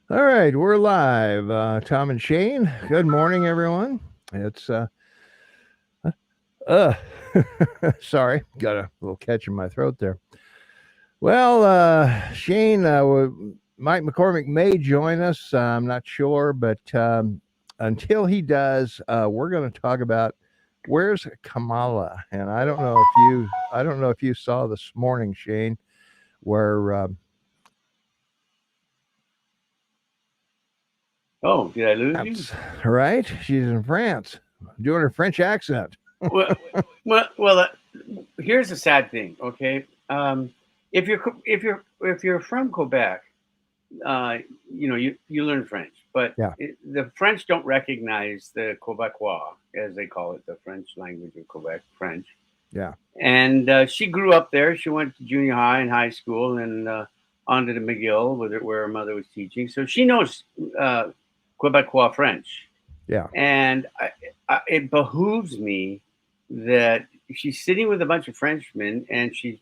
All right, we're live. Tom and Shane. Good morning, everyone. It's uh sorry, got a little catch in my throat there. Well, Shane, Mike McCormick may join us. I'm not sure, but until he does, we're going to talk about where's Kamala. And I don't know if you saw this morning, Shane, where Oh, did I lose you? France, right? She's in France doing her French accent. Well, well. Here's the sad thing. Okay, if you're from Quebec, uh, you learn French, but Yeah, the French don't recognize the Quebecois, as they call it, the French language of Quebec, French. yeah. And she grew up there. She went to junior high and high school, and on to the McGill, where her mother was teaching. So she knows uh, Quebecois French. Yeah. And it behooves me that she's sitting with a bunch of Frenchmen, and she's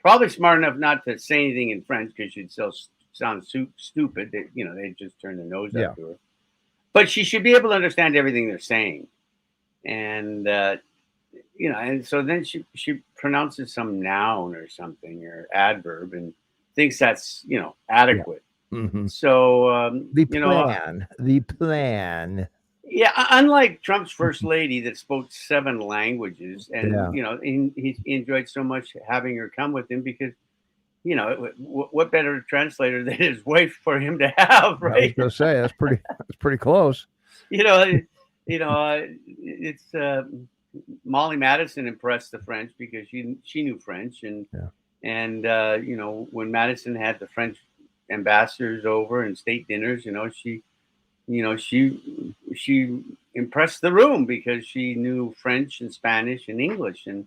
probably smart enough not to say anything in French because she'd still sound stupid. They just turn their nose Yeah. up to her. But she should be able to understand everything they're saying, and and so then she pronounces some noun or something or adverb and thinks that's Yeah. adequate. Hmm. So The plan. yeah, unlike Trump's first lady that spoke seven languages, and Yeah. he enjoyed so much having her come with him because what better translator than his wife for him to have, I was right? going to say that's pretty close. you know, it's Molly Madison impressed the French because she knew French, and Yeah. when Madison had the French ambassadors over and state dinners, she impressed the room because she knew French and Spanish and English. And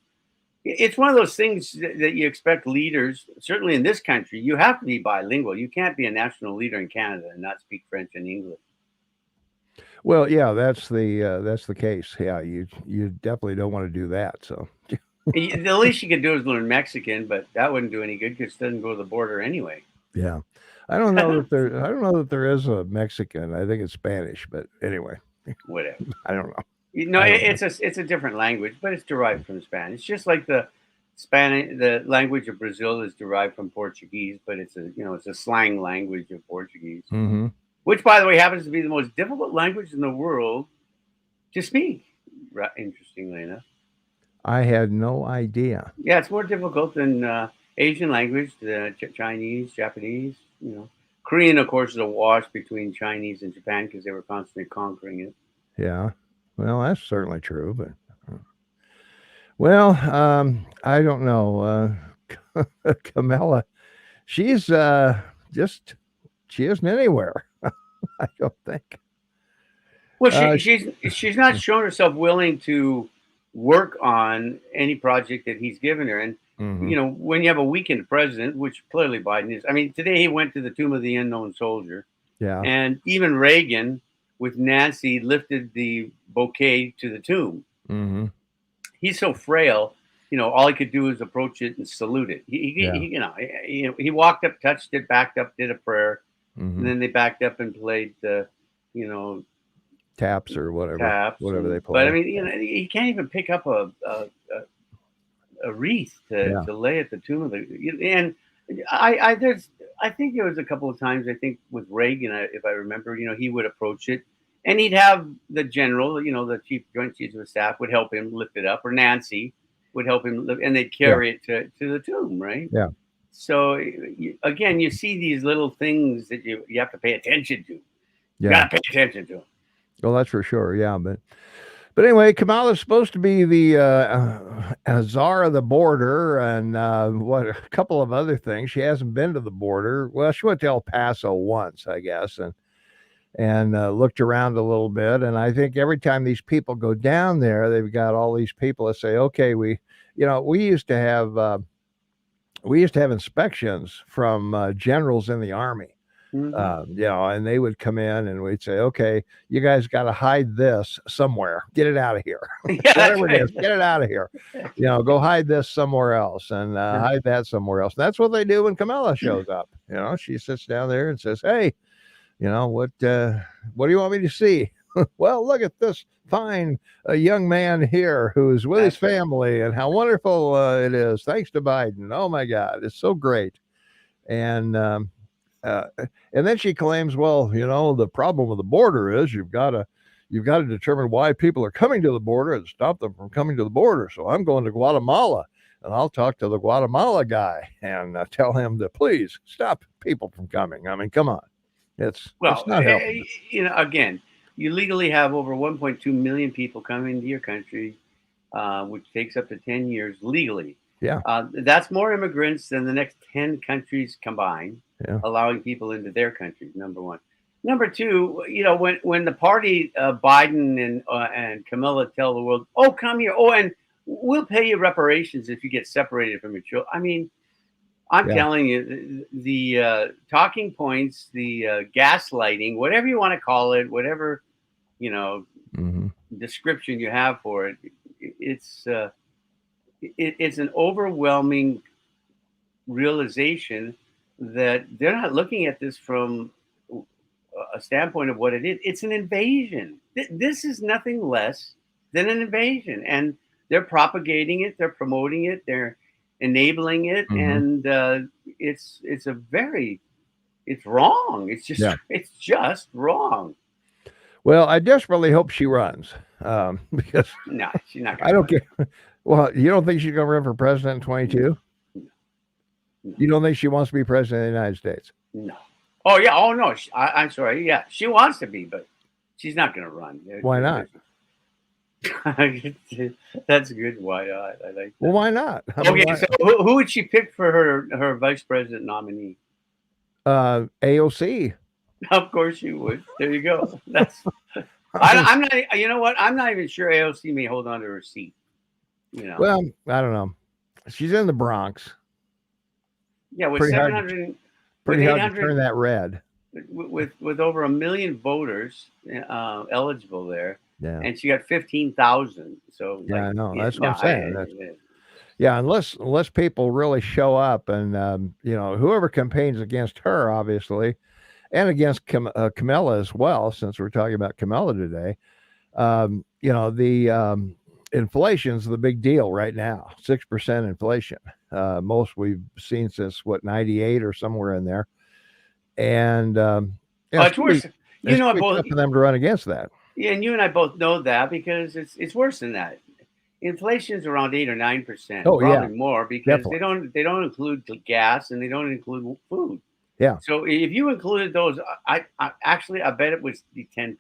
it's one of those things that you expect leaders, certainly in this country, you have to be bilingual. You can't be a national leader in Canada and not speak French and English. Well, yeah, that's the case. Yeah, you definitely don't want to do that. So The least you could do is learn Mexican, but that wouldn't do any good because it doesn't go to the border anyway. yeah, I don't know that there is a Mexican. I think it's Spanish, but anyway, Whatever. I don't know. No, I don't know. it's a different language, but it's derived from Spanish. Just like the language of Brazil is derived from Portuguese, but it's a slang language of Portuguese, Hmm. which, by the way, happens to be the most difficult language in the world to speak. Interestingly enough, I had no idea. yeah, it's more difficult than Asian language, the Chinese, Japanese. Korean, of course, is a wash between Chinese and Japan because they were constantly conquering it. Yeah, well, that's certainly true. But well, I don't know. Camilla, she's just she isn't anywhere. I don't think. Well, Uh, she's not shown herself willing to work on any project that he's given her. And mm-hmm. when you have a weakened president, which clearly Biden is. I mean, today he went to the Tomb of the Unknown Soldier, Yeah. and even Reagan with Nancy lifted the bouquet to the tomb. Mm-hmm. He's so frail. All he could do is approach it and salute it. Yeah. He walked up, touched it, backed up, did a prayer, and Mm-hmm. then they backed up and played the, you know, Taps or taps. whatever they But I play. mean, he can't even pick up a wreath to, Yeah. to lay at the tomb of the. And I think there was a couple of times, I think with Reagan, if I remember, he would approach it, and he'd have the general, the Joint Chiefs of Staff would help him lift it up, or Nancy would help him lift, and they'd Yeah. carry it to the tomb, right? Yeah. So again, you see these little things that you have to pay attention to. You Yeah. got to pay attention to them. Well, that's for sure. Yeah, but anyway, Kamala's supposed to be the czar of the border, and what a couple of other things. She hasn't been to the border. Well, she went to El Paso once, I guess, and looked around a little bit. And I think every time these people go down there, they've got all these people that say, "Okay, we used to have inspections from generals in the army." Mm-hmm. And they would come in and we'd say, okay, you guys got to hide this somewhere. Get it out of here. Yeah, that's Whatever it right. is, get it out of here. Go hide this somewhere else and hide that somewhere else. And that's what they do when Kamala shows up. She sits down there and says, hey, What do you want me to see? Well, look at this fine young man here who is with his That's right. family, and how wonderful it is. Thanks to Biden. Oh my God, it's so great. And uh, and then she claims, well, the problem with the border is you've got to determine why people are coming to the border and stop them from coming to the border. So I'm going to Guatemala, and I'll talk to the Guatemala guy and tell him to please stop people from coming. I mean, come on, it's Well, not helping us. again, you legally have over 1.2 million people coming into your country, which takes up to 10 years legally. Yeah, That's more immigrants than the next 10 countries combined, yeah, allowing people into their countries. Number one. Number two, when the party Biden and Kamala tell the world, "Oh, come here. Oh, and we'll pay you reparations if you get separated from your children." I mean, I'm yeah. telling you, the talking points, the gaslighting, whatever you want to call it, whatever you know Hmm. description you have for it, it's it's an overwhelming realization that they're not looking at this from a standpoint of what it is. It's an invasion. This is nothing less than an invasion, and they're propagating it. They're promoting it. They're enabling it, Hmm. and it's a very it's wrong. Yeah. It's just wrong. Well, I desperately hope she runs, because No, she's not I going to don't run. care. Well, you don't think she's going to run for president in No, 22? no, no, You don't think she wants to be president of the United States? no. Oh yeah. Oh no. I'm sorry. Yeah, she wants to be, but she's not going to run. Why not? That's a good. Why not? I like Well, that. why not? I mean, Okay, why? so who would she pick for her vice president nominee? AOC. Of course she would. There you go. That's I mean, I'm not. You know what? I'm not even sure AOC may hold on to her seat. You know. well, I don't know. She's in the Bronx. Yeah, with Pretty hard to 700, with pretty hard to 800, turn that red. with over a million voters eligible there, Yeah, and she got 15,000. So yeah, like, I know. yeah, That's what no, I'm saying. Yeah, unless people really show up, and whoever campaigns against her, obviously, and against Kamala as well, since we're talking about Kamala today. The inflation's the big deal right now. 6% inflation, most we've seen since what, 98 or somewhere in there. And oh, it's it's gonna be worse. You it's know, gonna I be both. tough for them to run against that. Yeah, and you and I both know that because it's worse than that. Inflation's around 8 or 9%, Oh yeah, probably more because definitely. they don't include the gas and they don't include food. Yeah, So if you included those, I actually I bet it would be 10%.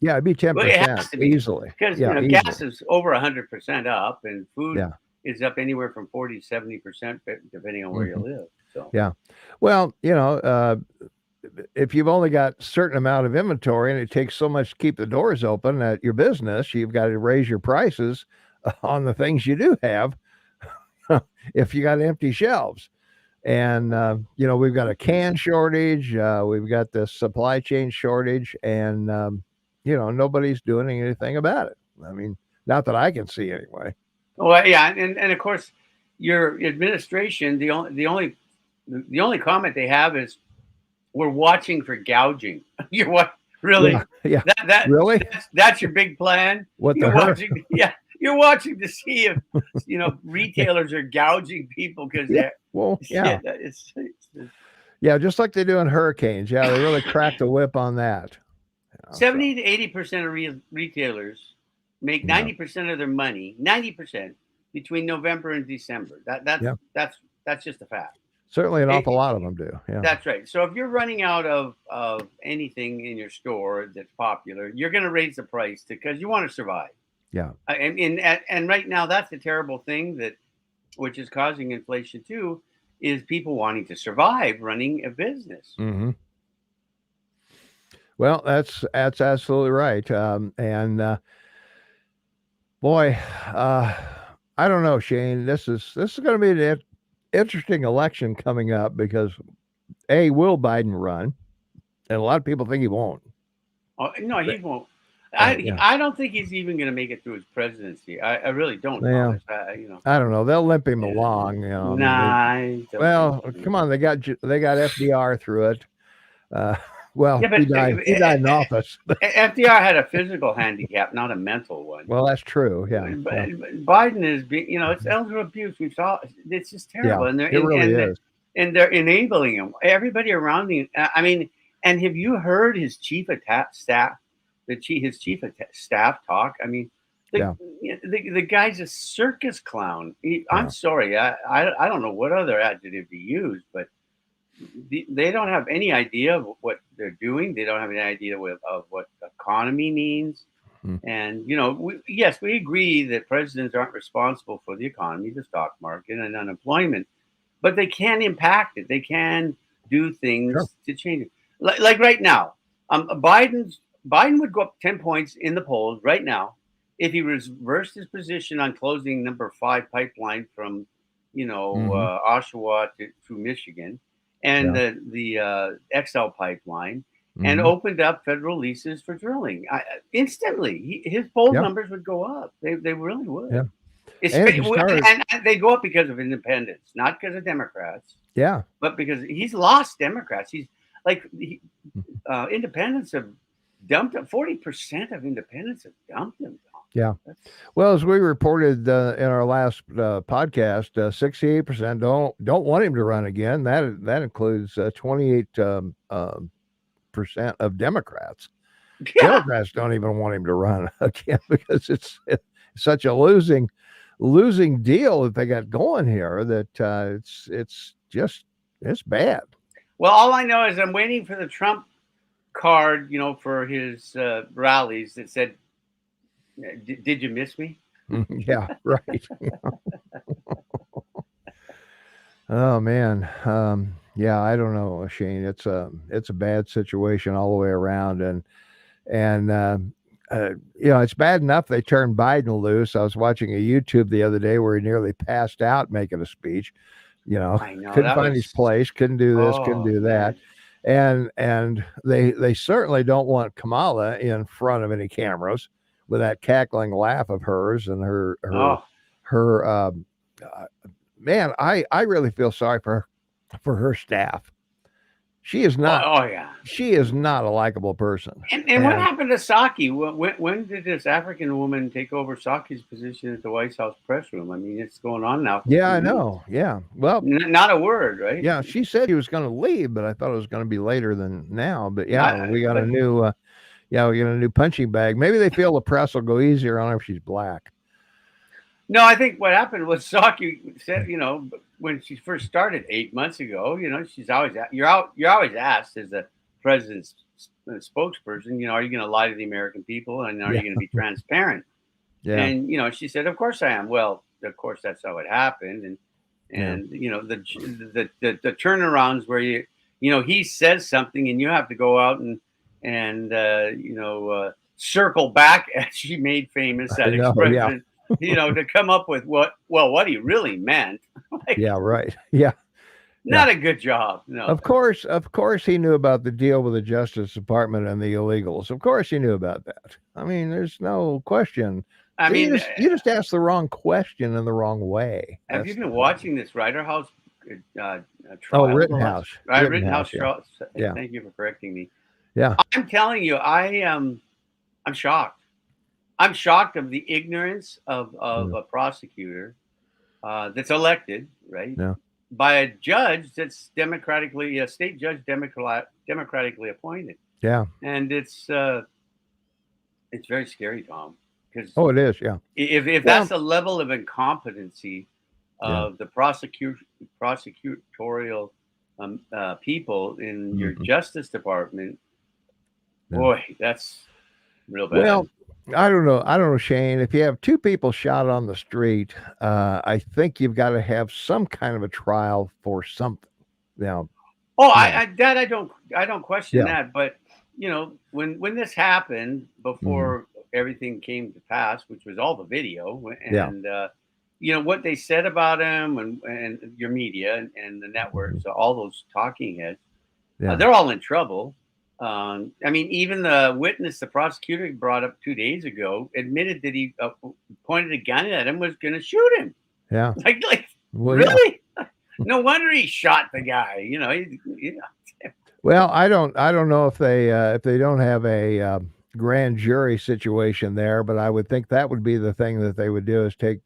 yeah, it'd be ten Well, it percent has to be easily. because Yeah, gas easily. is over 100% up, and food Yeah. is up anywhere from 40 to 70% depending on where you Hmm. live. So Yeah. Well, if you've only got a certain amount of inventory and it takes so much to keep the doors open at your business, you've got to raise your prices on the things you do have if you got empty shelves. And we've got a can shortage, we've got the supply chain shortage, and nobody's doing anything about it. I mean, not that I can see anyway. well, yeah, and of course, your administration the only comment they have is we're watching for gouging. You're what Yeah, really yeah. that Really? that's your big plan. What the You're her? watching, yeah. You're watching to see if retailers are gouging people because Yeah. they're Well, yeah. yeah, It's yeah. Just like they do in hurricanes. Yeah, they really crack the whip on that. So 70 to 80% of retailers make yeah, 90% of their money, 90% between November and December. yeah. That's just a fact. Certainly, an awful It, lot of them do. Yeah, That's right. So if you're running out of anything in your store that's popular, you're going to raise the price because you want to survive. yeah. And right now, that's the terrible thing that which is causing inflation too, is people wanting to survive running a business. Hmm. Well, that's absolutely right. And boy, uh, I don't know, Shane. This is going to be an interesting election coming up because will Biden run? And a lot of people think he won't. Oh, no, But, he won't. yeah, I don't think he's even going to make it through his presidency. I really don't, yeah. Thomas. I don't know. They'll limp him Yeah, along. I mean, nah, I don't think well, so. come on. They got FDR through it. Uh, Well, Yeah, but he died in office. FDR had a physical handicap, not a mental one. Well, that's true. Yeah. But Biden is being, it's elder abuse. We saw it's just terrible, Yeah. and they're It really is. and they're enabling him. Everybody around him. I mean, and have you heard his chief of staff, his chief of staff talk? I mean, the guy's a circus clown. I'm sorry, I don't know what other adjective to use, but they don't have any idea of what they're doing. They don't have any idea of what economy means. And yes, we agree that presidents aren't responsible for the economy, the stock market, and unemployment, but they can impact it. They can do things to change it. Like right now, Biden would go up 10 points in the polls right now if he reversed his position on closing number 5 pipeline from Oshawa to Michigan, and the XL pipeline, and opened up federal leases for drilling. Instantly, his poll numbers would go up. They really would. Yeah. And they go up because of independents, not because of Democrats. Yeah. But because he's lost Democrats. He's like independents have dumped him. 40% of independents have dumped him. Yeah. Well, as we reported in our last podcast, 68% don't want him to run again. That includes 28% of Democrats. Yeah. Democrats don't even want him to run again because it's such a losing deal that they got going here that it's bad. Well, all I know is I'm waiting for the Trump card, for his rallies that said, "Did you miss me?" Yeah, right. Oh man, yeah, I don't know, Shane. It's a bad situation all the way around, and it's bad enough they turned Biden loose. I was watching a YouTube the other day where he nearly passed out making a speech. I know, couldn't find his place, couldn't do this, couldn't do that. And they certainly don't want Kamala in front of any cameras with that cackling laugh of hers and her man, I really feel sorry for her staff. She is not. She is not a likable person. And what happened to Psaki? When did this African woman take over Psaki's position at the White House press room? I mean, it's going on now. Yeah, I know. Yeah. Well, not a word, right? Yeah, she said she was going to leave, but I thought it was going to be later than now. But yeah, we got a new. We got a new punching bag. Maybe they feel the press will go easier on her if she's black. No, I think what happened was Psaki said, when she first started 8 months ago, she's always you're always asked as the president's spokesperson, are you going to lie to the American people, and are you going to be transparent? Yeah. And she said, of course I am. Well, of course that's how it happened, and the turnarounds where he says something and you have to go out and circle back, as she made famous that expression. To come up with what he really meant. Yeah, right. Yeah. Not a good job. No. Of course he knew about the deal with the Justice Department and the illegals. Of course he knew about that. I mean, there's no question. You just asked the wrong question in the wrong way. Have you been watching this Rittenhouse trial? Oh, Rittenhouse. Rittenhouse trial. Yeah. Thank you for correcting me. Yeah. I'm telling you, I'm shocked. I'm shocked of the ignorance of a prosecutor that's elected, right? Yeah. By a judge that's a state judge democratically appointed. Yeah. And it's very scary, Tom. Because it is, yeah. If that's the level of incompetency of the prosecutorial people in your Justice Department, boy, that's real bad. Well, I don't know, Shane. If you have 2 people shot on the street, I think you've got to have some kind of a trial for something. Now, I don't question that. But when this happened, before everything came to pass, which was all the video, and what they said about him, and your media and the networks, all those talking heads, they're all in trouble. I mean, even the witness the prosecutor brought up 2 days ago admitted that he pointed a gun at him, was going to shoot him. Yeah. Well, really? No wonder he shot the guy. Well, I don't know if they don't have a grand jury situation there, but I would think that would be the thing that they would do is take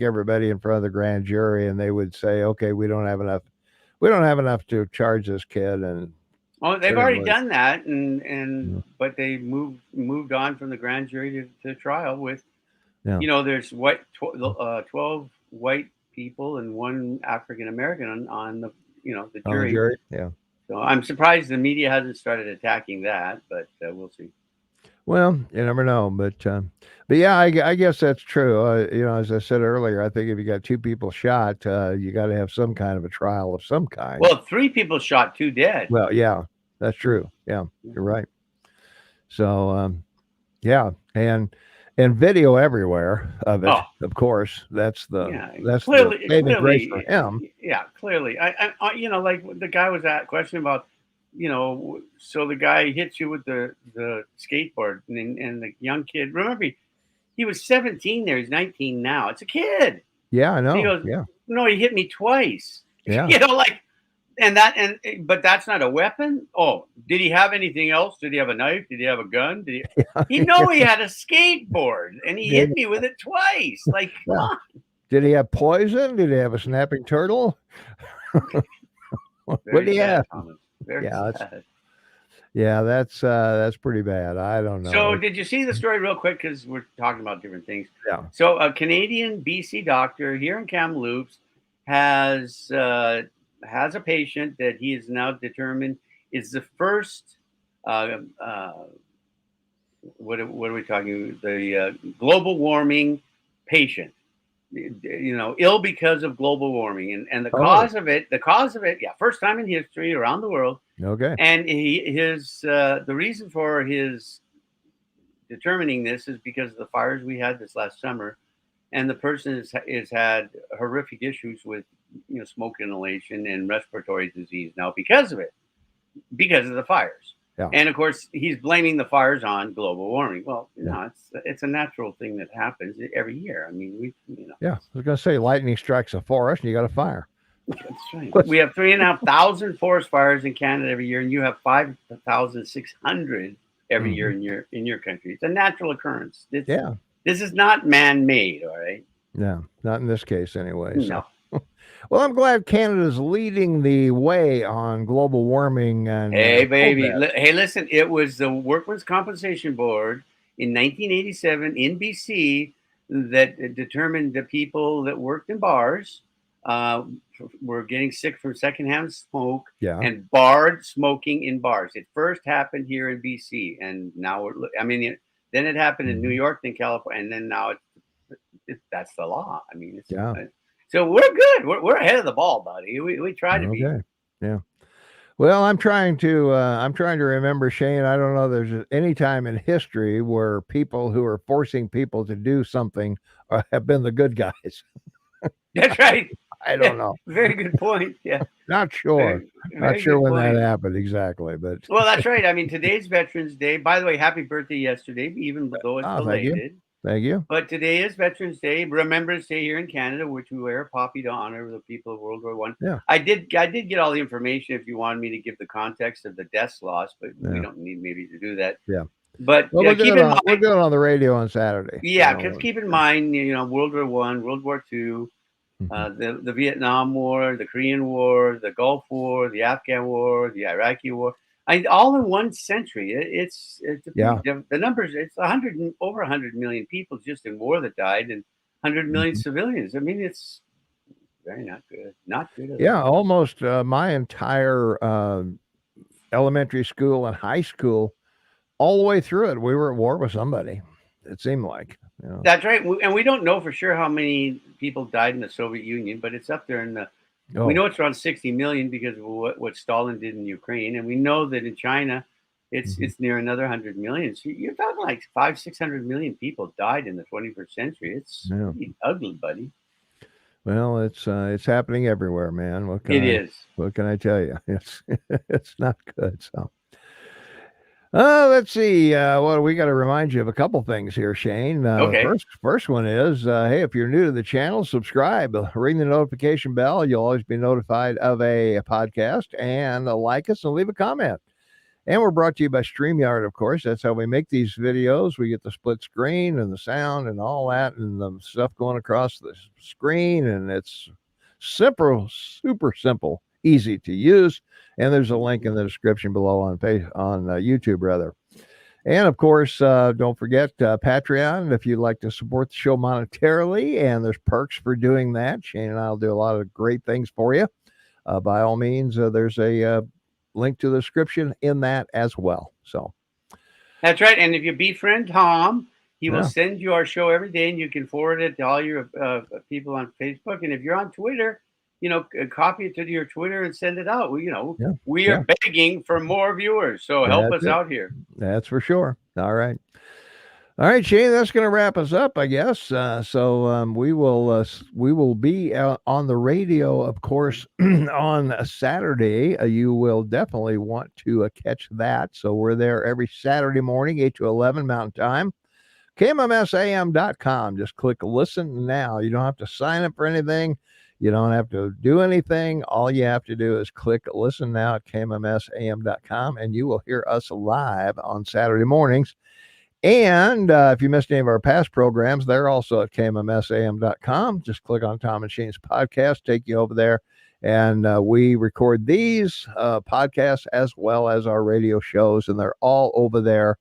everybody in front of the grand jury, and they would say, okay, we don't have enough to charge this kid, and Oh, they've put him already with. done that, and Yeah, but they moved on from the grand jury to trial with, yeah. there's 12 white people and one African American on the the On the jury. jury, yeah. So I'm surprised the media hasn't started attacking that, but we'll see. Well, you never know, but yeah, I guess that's true. As I said earlier, I think if you got two people shot, you got to have some kind of a trial of some kind. Well, three people shot, two dead. Well, yeah, that's true. Yeah, you're right. So, yeah, and video everywhere of it. Oh, Of course, yeah, that's the clearly, saving grace for him. yeah, clearly. Like the guy was at question about, so the guy hits you with the skateboard, and the young kid. Remember, he was 17 there. He's 19 now. It's a kid. Yeah, I And he know. goes, Yeah, no, he hit me twice. yeah, Like, but that's not a weapon. Oh, did he have anything else? Did he have a knife? Did he have a gun? Did he know he had a skateboard and he did hit me with it twice? Like, come yeah. on. Did he have poison? Did he have a snapping turtle? What did Very he sad, have? Thomas. Very Yeah, sad. that's pretty bad. I don't know. So, did you see the story real quick? Because we're talking about different things. Yeah. So, a Canadian BC doctor here in Kamloops has has a patient that he is now determined is the first. Uh, uh, what are we talking? The global warming patient. Ill because of global warming, and the Oh, cause of it, yeah, first time in history around the world. okay. And the reason for his determining this is because of the fires we had this last summer, and the person has had horrific issues with smoke inhalation and respiratory disease now because of it, because of the fires. Yeah. And of course, he's blaming the fires on global warming. Well, Yeah. no, it's a natural thing that happens every year. I mean, Yeah. I was going to say lightning strikes a forest and you got a fire. that's right. We have 3,500 forest fires in Canada every year, and you have 5,600 every year in your country. It's a natural occurrence. Yeah. This is not man-made. All right. Yeah. Not in this case, anyway. So. No. Well, I'm glad Canada's leading the way on global warming and. Hey, baby. Hey, listen. It was the Workmen's Compensation Board in 1987 in BC that determined that people that worked in bars were getting sick from secondhand smoke, Yeah. and barred smoking in bars. It first happened here in BC, and now then it happened in New York, then California, and then now that's the law. I mean, Yeah. So we're good. We're ahead of the ball, buddy. We try to be. Okay. Yeah. Well, I'm trying to remember, Shane. I don't know there's any time in history where people who are forcing people to do something have been the good guys. That's right. I don't know. Very good point. Yeah. Not sure. Not Very sure good when point. that happened exactly, but Well, that's right. I mean, today's Veterans Day. By the way, happy birthday yesterday, even though it's thank you. belated. Thank you. But today is Veterans Day, Remembrance Day here in Canada, which we wear a poppy to honor the people of World War One. Yeah. I did get all the information if you wanted me to give the context of the deaths lost, but we Yeah. don't need maybe to do that. Yeah. But Well, keep in mind, we'll do it on the radio on Saturday. yeah, because keep in mind, World War One, World War Two, the Vietnam War, the Korean War, the Gulf War, the Afghan War, the Iraqi War. All in one century. It's Yeah. the numbers. It's over 100 million people just in war that died, and 100 million civilians. I mean, it's very not good. Not good at Yeah, all. almost my entire elementary school and high school, all the way through it, we were at war with somebody. It seemed like. That's right, and we don't know for sure how many people died in the Soviet Union, but it's up there in the. We know it's around 60 million because of what Stalin did in Ukraine, and we know that in China, it's near another 100 million. So you're talking like 500-600 million people died in the 21st century. It's ugly, buddy. Well, it's happening everywhere, man. What can I tell you? It's not good. So, Let's see. Well, we got to remind you of a couple things here, Shane. Okay. First one is, hey, if you're new to the channel, subscribe, ring the notification bell. You'll always be notified of a podcast, and like us and leave a comment. And we're brought to you by StreamYard, of course. That's how we make these videos. We get the split screen and the sound and all that, and the stuff going across the screen, and it's super simple, easy to use. And there's a link in the description below on YouTube, rather. And of course, don't forget Patreon if you'd like to support the show monetarily. And there's perks for doing that. Shane and I will do a lot of great things for you. By all means, there's a link to the description in that as well. So That's right. And if you befriend Tom, he will yeah, send you our show every day, and you can forward it to all your people on Facebook. And if you're on Twitter, copy it to your Twitter and send it out. yeah, We yeah, are begging for more viewers, so help that's us it. out here. That's for sure. All right. All right, Shane, that's going to wrap us up, I guess. We will be out on the radio, of course, on a Saturday. You will definitely want to catch that. So we're there every Saturday morning, 8 to 11 Mountain Time. KMMSAM.com. Just click listen now. You don't have to sign up for anything. You don't have to do anything. All you have to do is click listen now at KMMSAM.com, and you will hear us live on Saturday mornings. And if you missed any of our past programs, they're also at KMMSAM.com. Just click on Tom and Shane's podcast, take you over there. And we record these podcasts as well as our radio shows, and they're all over there.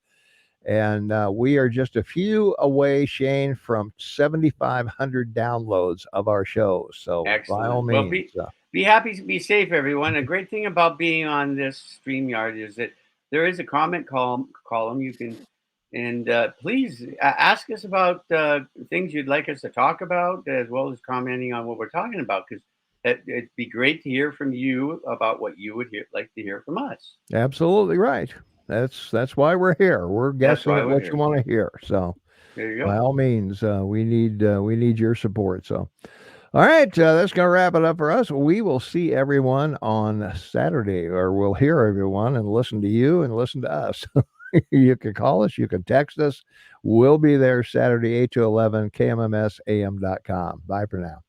And we are just a few away, Shane, from 7,500 downloads of our shows. So by all Excellent. Well, means. be happy, be safe, everyone. A great thing about being on this StreamYard is that there is a comment column you can, and please ask us about things you'd like us to talk about, as well as commenting on what we're talking about, because it'd be great to hear from you about what you would like to hear from us. Absolutely right. That's why we're here. We're That's guessing why at we're what you here. want to hear. So There you by go. all means, we need your support. So all right, that's going to wrap it up for us. We will see everyone on Saturday, or we'll hear everyone and listen to you and listen to us. You can call us, you can text us. We'll be there Saturday, 8 to 11, KMMSAM.com. Bye for now.